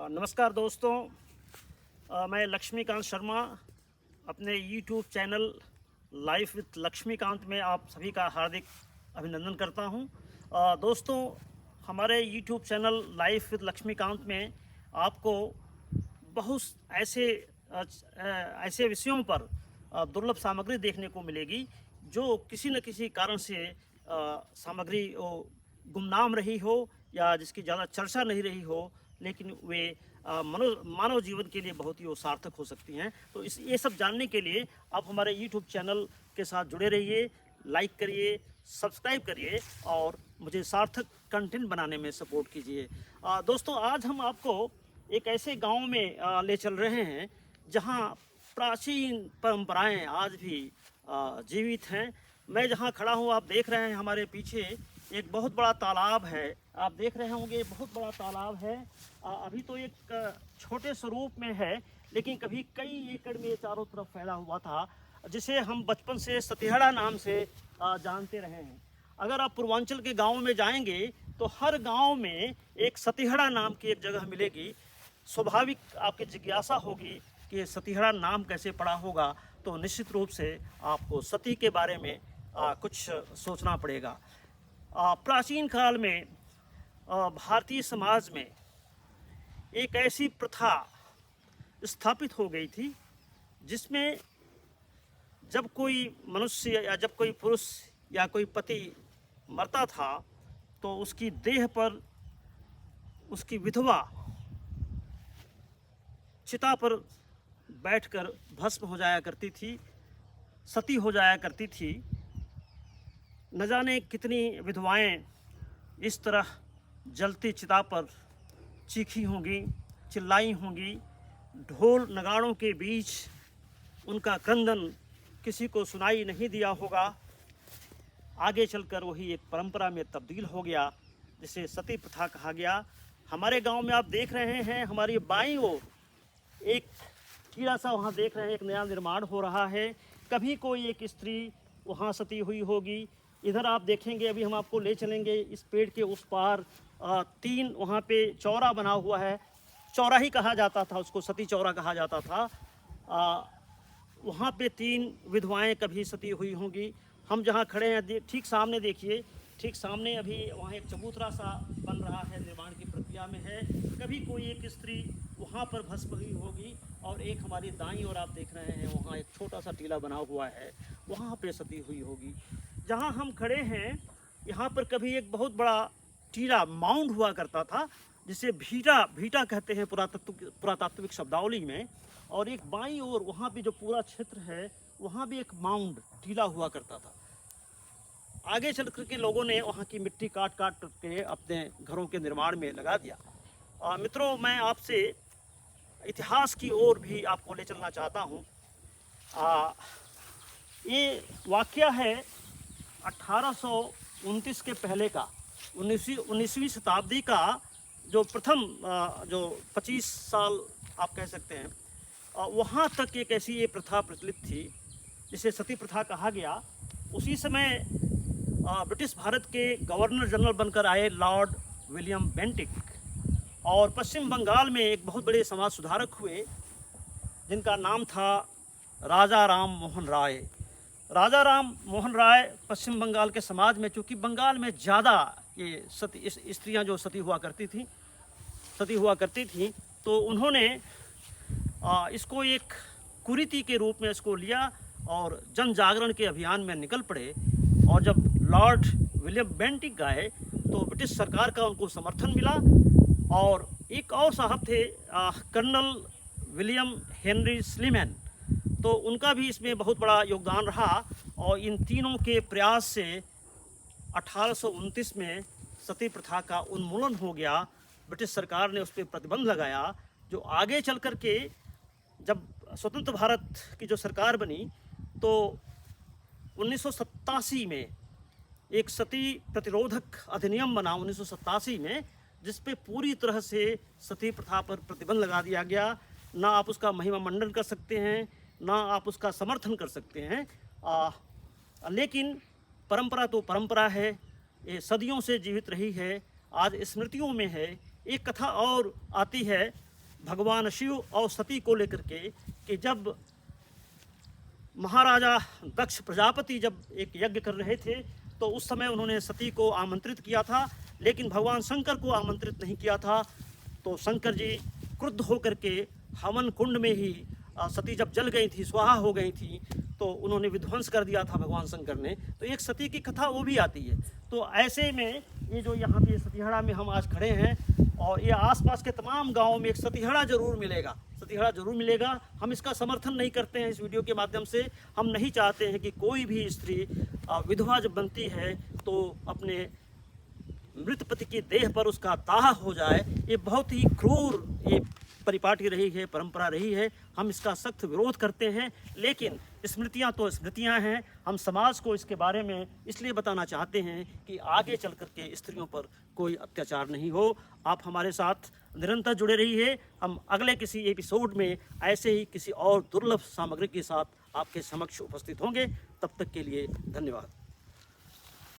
नमस्कार दोस्तों। मैं लक्ष्मीकांत शर्मा अपने YouTube channel life with Laxmikant में आप सभी का हार्दिक अभिनंदन करता हूं। दोस्तों, हमारे YouTube channel life with Laxmikant में आपको बहुत ऐसे विषयों पर दुर्लभ सामग्री देखने को मिलेगी जो किसी न किसी कारण से सामग्री गुमनाम रही हो या जिसकी ज़्यादा चर्चा नहीं रही हो, लेकिन वे मानव जीवन के लिए बहुत ही वो सार्थक हो सकती हैं। तो ये सब जानने के लिए आप हमारे यूट्यूब चैनल के साथ जुड़े रहिए, लाइक करिए, सब्सक्राइब करिए और मुझे सार्थक कंटेंट बनाने में सपोर्ट कीजिए। दोस्तों, आज हम आपको एक ऐसे गांव में ले चल रहे हैं जहां प्राचीन परंपराएं आज भी जीवित हैं। मैं जहां खड़ा हूं, आप देख रहे हैं हमारे पीछे एक बहुत बड़ा तालाब है। आप देख रहे होंगे बहुत बड़ा तालाब है। अभी तो एक छोटे स्वरूप में है, लेकिन कभी कई एकड़ में चारों तरफ फैला हुआ था, जिसे हम बचपन से सतिहड़ा नाम से जानते रहे हैं। अगर आप पूर्वांचल के गाँव में जाएंगे तो हर गाँव में एक सतिहड़ा नाम की एक जगह मिलेगी। स्वाभाविक आपकी जिज्ञासा होगी कि सतिहड़ा नाम कैसे पड़ा होगा, तो निश्चित रूप से आपको सती के बारे में कुछ सोचना पड़ेगा। प्राचीन काल में भारतीय समाज में एक ऐसी प्रथा स्थापित हो गई थी जिसमें जब कोई मनुष्य या जब कोई पुरुष या कोई पति मरता था तो उसकी देह पर उसकी विधवा चिता पर बैठकर भस्म हो जाया करती थी, सती हो जाया करती थी। न जाने कितनी विधवाएं इस तरह जलती चिता पर चीखी होंगी, चिल्लाई होंगी। ढोल नगाड़ों के बीच उनका क्रंदन किसी को सुनाई नहीं दिया होगा। आगे चलकर वही एक परंपरा में तब्दील हो गया, जिसे सती प्रथा कहा गया। हमारे गांव में आप देख रहे हैं, हमारी बाईं ओर एक कीड़ा सा वहाँ देख रहे हैं, एक नया निर्माण हो रहा है। कभी कोई एक स्त्री वहाँ सती हुई होगी। इधर आप देखेंगे, अभी हम आपको ले चलेंगे इस पेड़ के उस पार, तीन वहाँ पे चौरा बना हुआ है। चौरा ही कहा जाता था उसको, सती चौरा कहा जाता था। वहाँ पे तीन विधवाएं कभी सती हुई होंगी। हम जहाँ खड़े हैं ठीक सामने देखिए, ठीक सामने अभी वहाँ एक चबूतरा सा बन रहा है, निर्माण की प्रक्रिया में है। कभी कोई एक स्त्री वहाँ पर भस्म हुई होगी और एक हमारी दाईं ओर आप देख रहे हैं, वहाँ एक छोटा सा टीला बना हुआ है, वहाँ पे सती हुई होगी। जहाँ हम खड़े हैं यहाँ पर कभी एक बहुत बड़ा टीला माउंड हुआ करता था, जिसे भीटा कहते हैं पुरातात्विक शब्दावली में। और एक बाईं ओर वहाँ पे जो पूरा क्षेत्र है, वहाँ भी एक माउंड टीला हुआ करता था। आगे चल कर के लोगों ने वहाँ की मिट्टी काट के अपने घरों के निर्माण में लगा दिया। मित्रों, मैं आपसे इतिहास की ओर भी आपको ले चलना चाहता हूँ। ये वाकया है 1829 के पहले का, 19वीं शताब्दी का जो प्रथम जो 25 साल आप कह सकते हैं, वहाँ तक एक ऐसी ये प्रथा प्रचलित थी जिसे सती प्रथा कहा गया। उसी समय ब्रिटिश भारत के गवर्नर जनरल बनकर आए लॉर्ड विलियम बेंटिक, और पश्चिम बंगाल में एक बहुत बड़े समाज सुधारक हुए जिनका नाम था राजा राम मोहन राय। राजा राम मोहन राय पश्चिम बंगाल के समाज में, चूँकि बंगाल में ज़्यादा ये स्त्रियाँ जो सती हुआ करती थी, तो उन्होंने इसको एक कुरीति के रूप में इसको लिया और जन जागरण के अभियान में निकल पड़े। और जब लॉर्ड विलियम बेंटिक गए तो ब्रिटिश सरकार का उनको समर्थन मिला। और एक और साहब थे कर्नल विलियम हेनरी स्लीमैन, तो उनका भी इसमें बहुत बड़ा योगदान रहा। और इन तीनों के प्रयास से 1829 में सती प्रथा का उन्मूलन हो गया। ब्रिटिश सरकार ने उस पर प्रतिबंध लगाया, जो आगे चल कर के जब स्वतंत्र भारत की जो सरकार बनी तो 1987 में एक सती प्रतिरोधक अधिनियम बना 1987 में, जिस पे पूरी तरह से सती प्रथा पर प्रतिबंध लगा दिया गया। ना आप उसका महिमा मंडन कर सकते हैं, ना आप उसका समर्थन कर सकते हैं। लेकिन परंपरा तो परंपरा है, ये सदियों से जीवित रही है, आज स्मृतियों में है। एक कथा और आती है भगवान शिव और सती को लेकर के कि जब महाराजा दक्ष प्रजापति जब एक यज्ञ कर रहे थे तो उस समय उन्होंने सती को आमंत्रित किया था, लेकिन भगवान शंकर को आमंत्रित नहीं किया था। तो शंकर जी क्रुद्ध होकर के हवन कुंड में ही सती जब जल गई थी, स्वाहा हो गई थी, तो उन्होंने विध्वंस कर दिया था भगवान शंकर ने। तो एक सती की कथा वो भी आती है। तो ऐसे में ये जो यहाँ पे सतीहड़ा में हम आज खड़े हैं और ये आसपास के तमाम गांवों में एक सतीहड़ा जरूर मिलेगा, सतीहड़ा जरूर मिलेगा। हम इसका समर्थन नहीं करते हैं इस वीडियो के माध्यम से। हम नहीं चाहते हैं कि कोई भी स्त्री विधवा जब बनती है तो अपने मृत पति की देह पर उसका दाह हो जाए। ये बहुत ही क्रूर ये परिपाटी रही है, परंपरा रही है। हम इसका सख्त विरोध करते हैं, लेकिन स्मृतियां तो स्मृतियां हैं। हम समाज को इसके बारे में इसलिए बताना चाहते हैं कि आगे चल कर के स्त्रियों पर कोई अत्याचार नहीं हो। आप हमारे साथ निरंतर जुड़े रहिए। हम अगले किसी एपिसोड में ऐसे ही किसी और दुर्लभ सामग्री के साथ आपके समक्ष उपस्थित होंगे। तब तक के लिए धन्यवाद।